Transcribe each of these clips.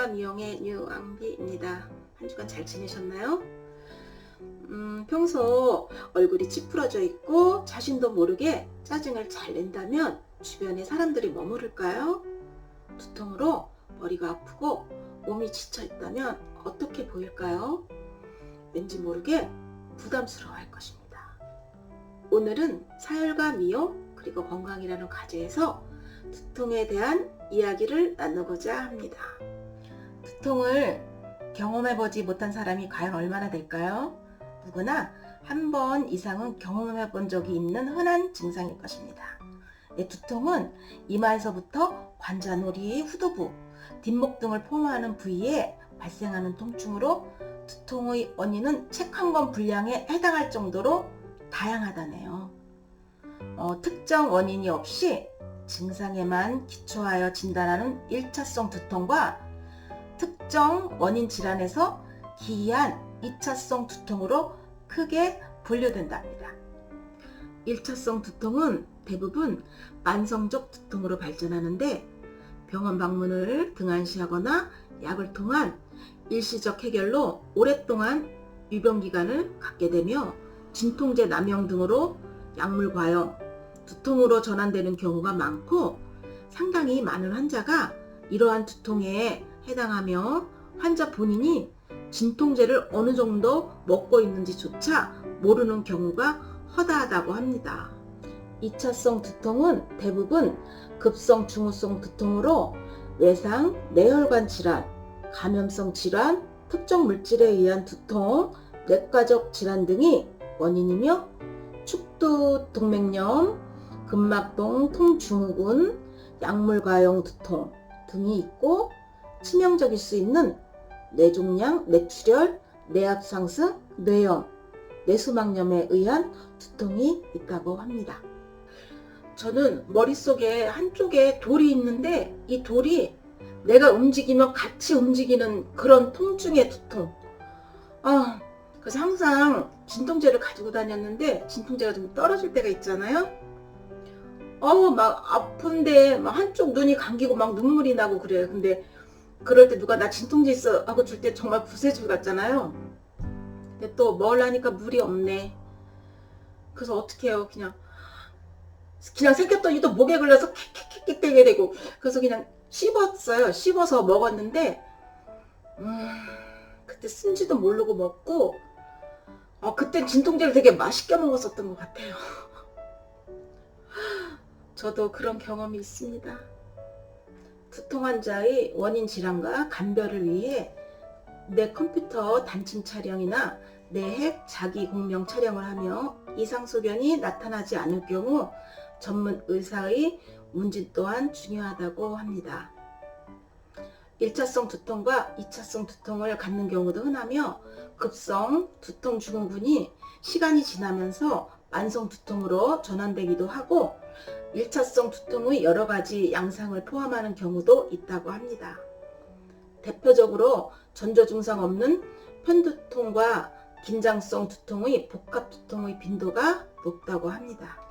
사혈과 미용의 류왕비입니다. 한 주간 잘 지내셨나요? 평소 얼굴이 찌푸러져 있고 자신도 모르게 짜증을 잘 낸다면 주변에 사람들이 뭐 물을까요? 두통으로 머리가 아프고 몸이 지쳐 있다면 어떻게 보일까요? 왠지 모르게 부담스러워할 것입니다. 오늘은 사혈과 미용 그리고 건강이라는 과제에서 두통에 대한 이야기를 나누고자 합니다. 두통을 경험해보지 못한 사람이 과연 얼마나 될까요? 누구나 한 번 이상은 경험해 본 적이 있는 흔한 증상일 것입니다. 두통은 이마에서부터 관자놀이, 후두부, 뒷목 등을 포함하는 부위에 발생하는 통증으로 두통의 원인은 책 한 권 분량에 해당할 정도로 다양하다네요. 특정 원인이 없이 증상에만 기초하여 진단하는 1차성 두통과 특정 원인 질환에서 기이한 2차성 두통으로 크게 분류된답니다. 1차성 두통은 대부분 만성적 두통으로 발전하는데 병원 방문을 등한시하거나 약을 통한 일시적 해결로 오랫동안 유병기간을 갖게 되며 진통제 남용 등으로 약물 과용, 두통으로 전환되는 경우가 많고 상당히 많은 환자가 이러한 두통에 해당하며 환자 본인이 진통제를 어느 정도 먹고 있는지조차 모르는 경우가 허다하다고 합니다. 2차성 두통은 대부분 급성 중후성 두통으로 외상, 뇌혈관 질환, 감염성 질환, 특정 물질에 의한 두통, 내과적 질환 등이 원인이며 축두 동맥염, 근막동 통증후군, 약물 과용 두통 등이 있고 치명적일 수 있는 뇌종양, 뇌출혈, 뇌압 상승, 뇌염, 뇌수막염에 의한 두통이 있다고 합니다. 저는 머릿속에 한쪽에 돌이 있는데 이 돌이 내가 움직이면 같이 움직이는 그런 통증의 두통. 그래서 항상 진통제를 가지고 다녔는데 진통제가 좀 떨어질 때가 있잖아요. 막 아픈데 막 한쪽 눈이 감기고 막 눈물이 나고 그래요. 근데 그럴 때 누가 나 진통제 있어 하고 줄 때 정말 구세주 같잖아요. 근데 또 먹으려니까 물이 없네. 그래서 어떻게 해요? 그냥 생겼더니 또 목에 걸려서 킥킥킥 대게 되고 그래서 그냥 씹었어요. 씹어서 먹었는데 그때 쓴지도 모르고 먹고 그때 진통제를 되게 맛있게 먹었었던 것 같아요. 저도 그런 경험이 있습니다. 두통 환자의 원인 질환과 감별을 위해 내 컴퓨터 단층 촬영이나 뇌핵 자기 공명 촬영을 하며 이상 소견이 나타나지 않을 경우 전문 의사의 문진 또한 중요하다고 합니다. 1차성 두통과 2차성 두통을 갖는 경우도 흔하며 급성 두통 증후군이 시간이 지나면서 만성 두통으로 전환되기도 하고 1차성 두통의 여러 가지 양상을 포함하는 경우도 있다고 합니다. 대표적으로 전조 증상 없는 편두통과 긴장성 두통의 복합 두통의 빈도가 높다고 합니다.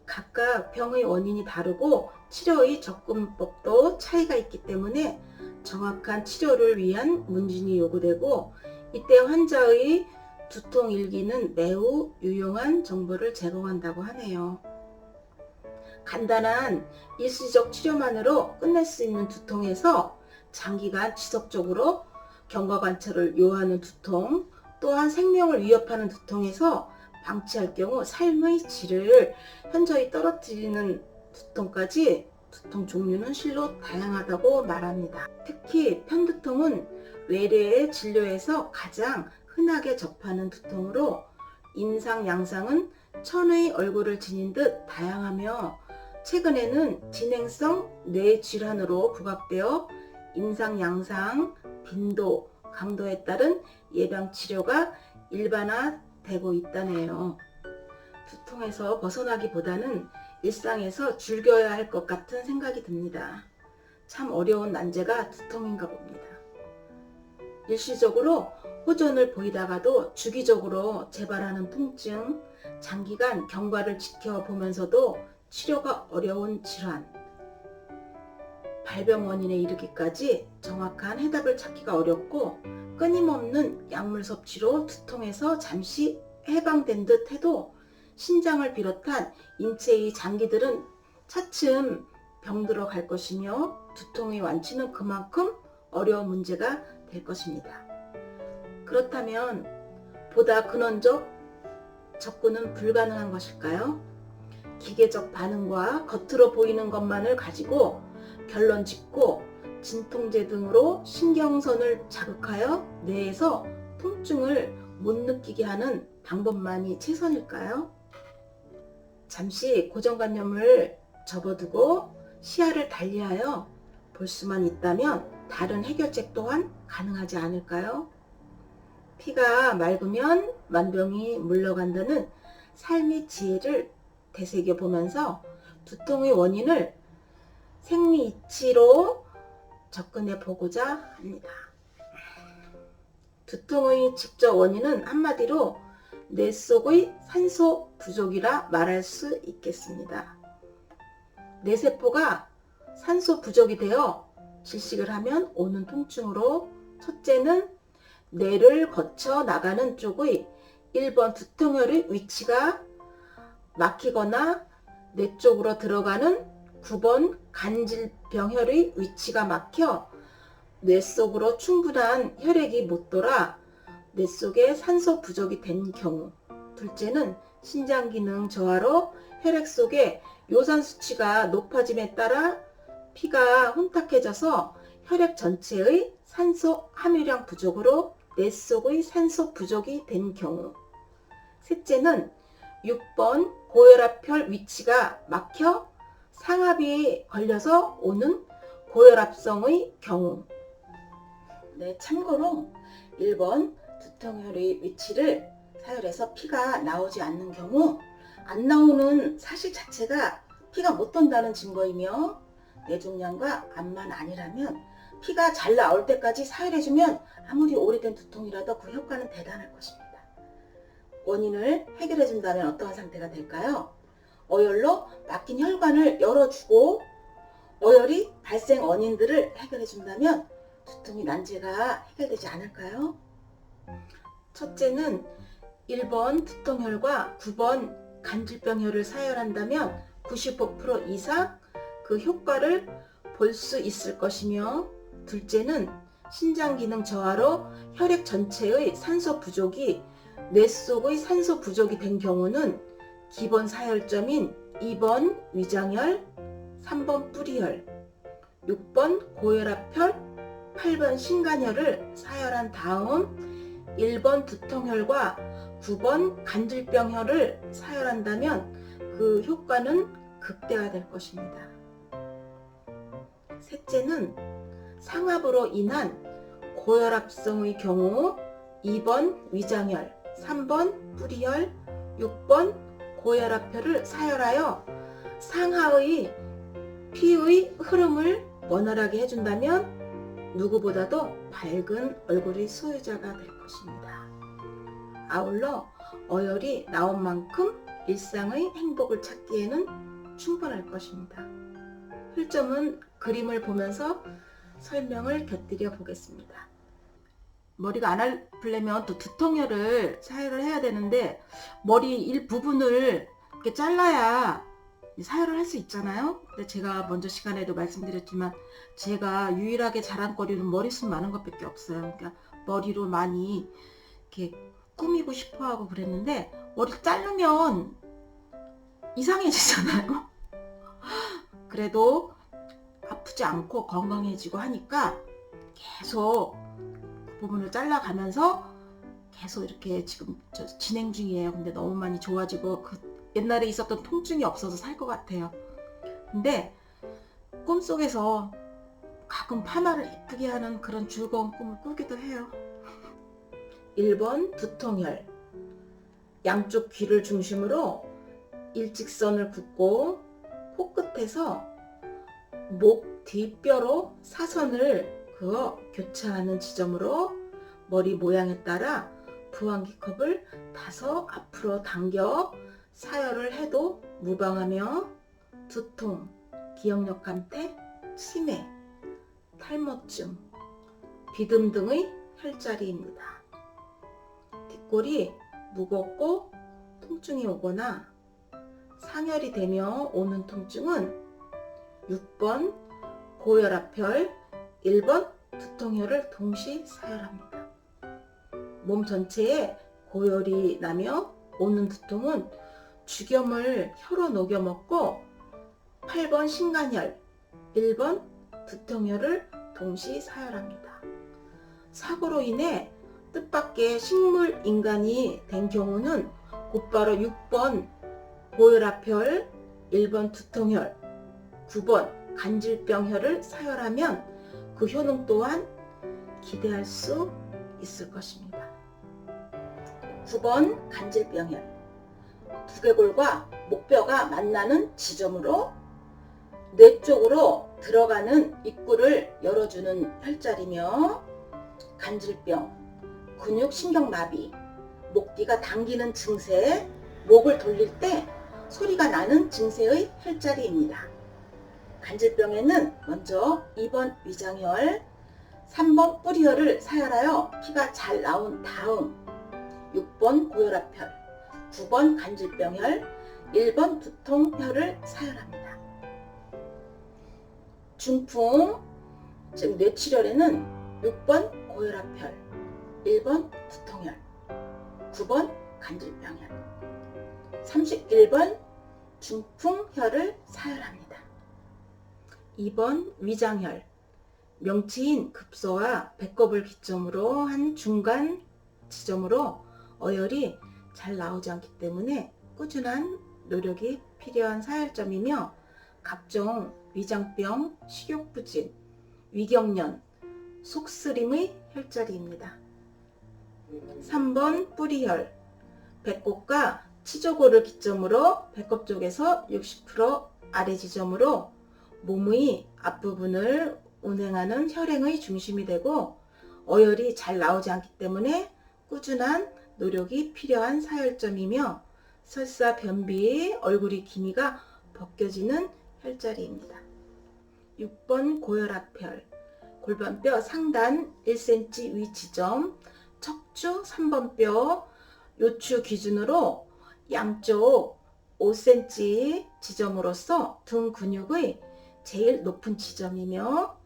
각각 병의 원인이 다르고 치료의 접근법도 차이가 있기 때문에 정확한 치료를 위한 문진이 요구되고 이때 환자의 두통 일기는 매우 유용한 정보를 제공한다고 하네요. 간단한 일시적 치료만으로 끝낼 수 있는 두통에서 장기간 지속적으로 경과 관찰을 요하는 두통, 또한 생명을 위협하는 두통에서 방치할 경우 삶의 질을 현저히 떨어뜨리는 두통까지 두통 종류는 실로 다양하다고 말합니다. 특히 편두통은 외래의 진료에서 가장 흔하게 접하는 두통으로 임상 양상은 천의 얼굴을 지닌 듯 다양하며 최근에는 진행성 뇌질환으로 부각되어 임상 양상, 빈도, 강도에 따른 예방 치료가 일반화되고 있다네요. 두통에서 벗어나기보다는 일상에서 즐겨야 할 것 같은 생각이 듭니다. 참 어려운 난제가 두통인가 봅니다. 일시적으로 호전을 보이다가도 주기적으로 재발하는 통증, 장기간 경과를 지켜보면서도 치료가 어려운 질환. 발병 원인에 이르기까지 정확한 해답을 찾기가 어렵고 끊임없는 약물 섭취로 두통에서 잠시 해방된 듯 해도 신장을 비롯한 인체의 장기들은 차츰 병들어 갈 것이며 두통의 완치는 그만큼 어려운 문제가 될 것입니다. 그렇다면 보다 근원적 접근은 불가능한 것일까요? 기계적 반응과 겉으로 보이는 것만을 가지고 결론 짓고 진통제 등으로 신경선을 자극하여 뇌에서 통증을 못 느끼게 하는 방법만이 최선일까요? 잠시 고정관념을 접어두고 시야를 달리하여 볼 수만 있다면 다른 해결책 또한 가능하지 않을까요? 피가 맑으면 만병이 물러간다는 삶의 지혜를 되새겨 보면서 두통의 원인을 생리이치로 접근해 보고자 합니다. 두통의 직접 원인은 한마디로 뇌 속의 산소 부족이라 말할 수 있겠습니다. 뇌세포가 산소 부족이 되어 질식을 하면 오는 통증으로 첫째는 뇌를 거쳐 나가는 쪽의 1번 두통혈의 위치가 막히거나 뇌 쪽으로 들어가는 9번 간질병혈의 위치가 막혀 뇌 속으로 충분한 혈액이 못 돌아 뇌 속에 산소 부족이 된 경우, 둘째는 신장 기능 저하로 혈액 속에 요산 수치가 높아짐에 따라 피가 혼탁해져서 혈액 전체의 산소 함유량 부족으로 뇌 속의 산소 부족이 된 경우, 셋째는 6번 고혈압혈 위치가 막혀 상압이 걸려서 오는 고혈압성의 경우. 네, 참고로 1번 두통혈의 위치를 사혈해서 피가 나오지 않는 경우, 안 나오는 사실 자체가 피가 못 돈다는 증거이며 뇌종양과 암만 아니라면 피가 잘 나올 때까지 사혈해주면 아무리 오래된 두통이라도 그 효과는 대단할 것입니다. 원인을 해결해준다면 어떠한 상태가 될까요? 어혈로 막힌 혈관을 열어주고 어혈이 발생 원인들을 해결해준다면 두통이 난제가 해결되지 않을까요? 첫째는 1번 두통혈과 9번 간질병혈을 사혈한다면 95% 이상 그 효과를 볼 수 있을 것이며, 둘째는 신장 기능 저하로 혈액 전체의 산소 부족이 뇌 속의 산소 부족이 된 경우는 기본 사혈점인 2번 위장혈, 3번 뿌리혈, 6번 고혈압혈, 8번 신간혈을 사혈한 다음 1번 두통혈과 9번 간질병혈을 사혈한다면 그 효과는 극대화될 것입니다. 셋째는 상압으로 인한 고혈압성의 경우 2번 위장혈, 3번 뿌리혈, 6번 고혈압혈을 사혈하여 상하의 피의 흐름을 원활하게 해준다면 누구보다도 밝은 얼굴의 소유자가 될 것입니다. 아울러 어혈이 나온 만큼 일상의 행복을 찾기에는 충분할 것입니다. 필점은 그림을 보면서 설명을 곁들여 보겠습니다. 머리가 안 아프려면 또 두통혈을 사혈을 해야 되는데 머리 일부분을 이렇게 잘라야 사혈을 할 수 있잖아요. 근데 제가 먼저 시간에도 말씀드렸지만 제가 유일하게 자랑거리는 머리숱 많은 것밖에 없어요. 그러니까 머리로 많이 이렇게 꾸미고 싶어 하고 그랬는데 머리 자르면 이상해지잖아요. 그래도 아프지 않고 건강해지고 하니까 계속 그 부분을 잘라가면서 계속 이렇게 지금 진행 중이에요. 근데 너무 많이 좋아지고 옛날에 있었던 통증이 없어서 살 것 같아요. 근데 꿈속에서 가끔 파마를 이쁘게 하는 그런 즐거운 꿈을 꾸기도 해요. 1번 두통혈. 양쪽 귀를 중심으로 일직선을 긋고 코끝에서 목 뒷뼈로 사선을 그어 교차하는 지점으로 머리 모양에 따라 부항기컵을 5 앞으로 당겨 사혈을 해도 무방하며 두통, 기억력 감퇴, 치매, 탈모증, 비듬 등의 혈자리입니다. 뒷골이 무겁고 통증이 오거나 상열이 되며 오는 통증은 6번 고혈압혈, 1번 두통혈을 동시 사열합니다. 몸 전체에 고열이 나며 오는 두통은 죽염을 혀로 녹여 먹고 8번 신간혈, 1번 두통혈을 동시 사열합니다. 사고로 인해 뜻밖의 식물 인간이 된 경우는 곧바로 6번 고혈압혈, 1번 두통혈, 9번 간질병혈을 사열하면 그 효능 또한 기대할 수 있을 것입니다. 9번 간질병혈. 두개골과 목뼈가 만나는 지점으로 뇌 쪽으로 들어가는 입구를 열어주는 혈자리며 간질병, 근육신경마비, 목뒤가 당기는 증세, 목을 돌릴 때 소리가 나는 증세의 혈자리입니다. 간질병에는 먼저 2번 위장혈, 3번 뿌리혈을 사열하여 피가 잘 나온 다음 6번 고혈압혈, 9번 간질병혈, 1번 두통혈을 사열합니다. 중풍, 즉 뇌출혈에는 6번 고혈압혈, 1번 두통혈, 9번 간질병혈, 31번 중풍혈을 사열합니다. 2번 위장혈, 명치인 급소와 배꼽을 기점으로 한 중간 지점으로 어혈이 잘 나오지 않기 때문에 꾸준한 노력이 필요한 사열점이며 각종 위장병, 식욕부진, 위경련, 속쓰림의 혈자리입니다. 3번 뿌리혈, 배꼽과 치조골을 기점으로 배꼽 쪽에서 60% 아래 지점으로 몸의 앞부분을 운행하는 혈행의 중심이 되고 어혈이 잘 나오지 않기 때문에 꾸준한 노력이 필요한 사열점이며 설사, 변비, 얼굴이 기미가 벗겨지는 혈자리입니다. 6번 고혈압혈, 골반뼈 상단 1cm 위 지점, 척추 3번 뼈, 요추 기준으로 양쪽 5cm 지점으로서 등 근육의 제일 높은 지점이며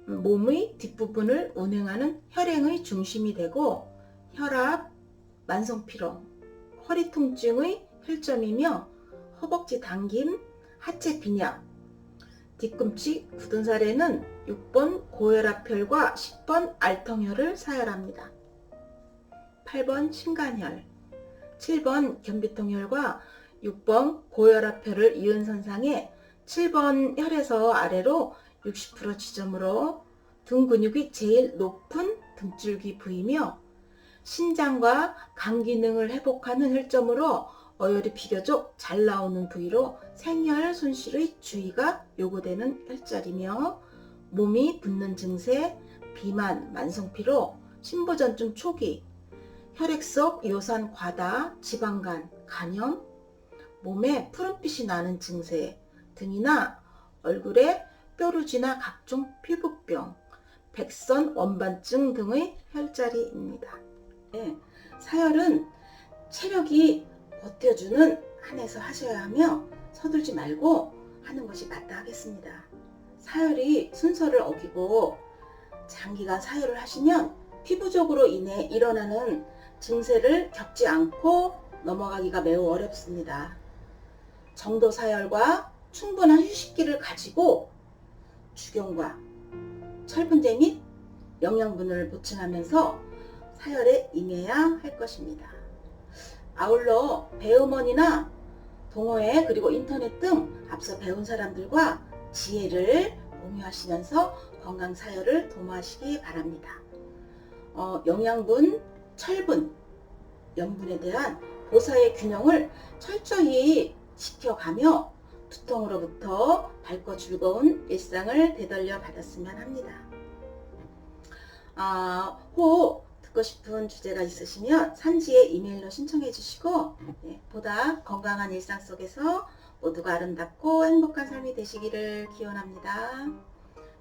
몸의 뒷부분을 운행하는 혈행의 중심이 되고 혈압, 만성피로, 허리 통증의 혈점이며 허벅지 당김, 하체 빈약, 뒤꿈치 굳은 살에는 6번 고혈압혈과 10번 알통혈을 사열합니다. 8번 신간혈, 7번 견비통혈과 6번 고혈압혈을 이은 선상에 7번 혈에서 아래로 60% 지점으로 등 근육이 제일 높은 등줄기 부위며 신장과 간 기능을 회복하는 혈점으로 어혈이 비교적 잘 나오는 부위로 생혈 손실의 주의가 요구되는 혈자리며 몸이 붓는 증세, 비만, 만성피로, 신부전증 초기, 혈액 속 요산 과다, 지방간, 간염, 몸에 푸른빛이 나는 증세 등이나 얼굴에 뾰루지나 각종 피부병, 백선 원반증 등의 혈자리입니다. 네, 사열은 체력이 버텨주는 한에서 하셔야 하며 서둘지 말고 하는 것이 마땅하겠습니다. 사열이 순서를 어기고 장기간 사열을 하시면 피부적으로 인해 일어나는 증세를 겪지 않고 넘어가기가 매우 어렵습니다. 정도 사열과 충분한 휴식기를 가지고 주경과 철분제 및 영양분을 보충하면서 사열에 임해야 할 것입니다. 아울러 배우머니나 동호회 그리고 인터넷 등 앞서 배운 사람들과 지혜를 공유하시면서 건강 사열을 도모하시기 바랍니다. 영양분, 철분, 염분에 대한 보사의 균형을 철저히 지켜가며 두통으로부터 밝고 즐거운 일상을 되돌려 받았으면 합니다. 혹 듣고 싶은 주제가 있으시면 산지에 이메일로 신청해 주시고 보다 건강한 일상 속에서 모두가 아름답고 행복한 삶이 되시기를 기원합니다.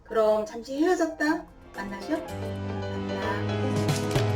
그럼 잠시 헤어졌다 만나죠. 감사합니다.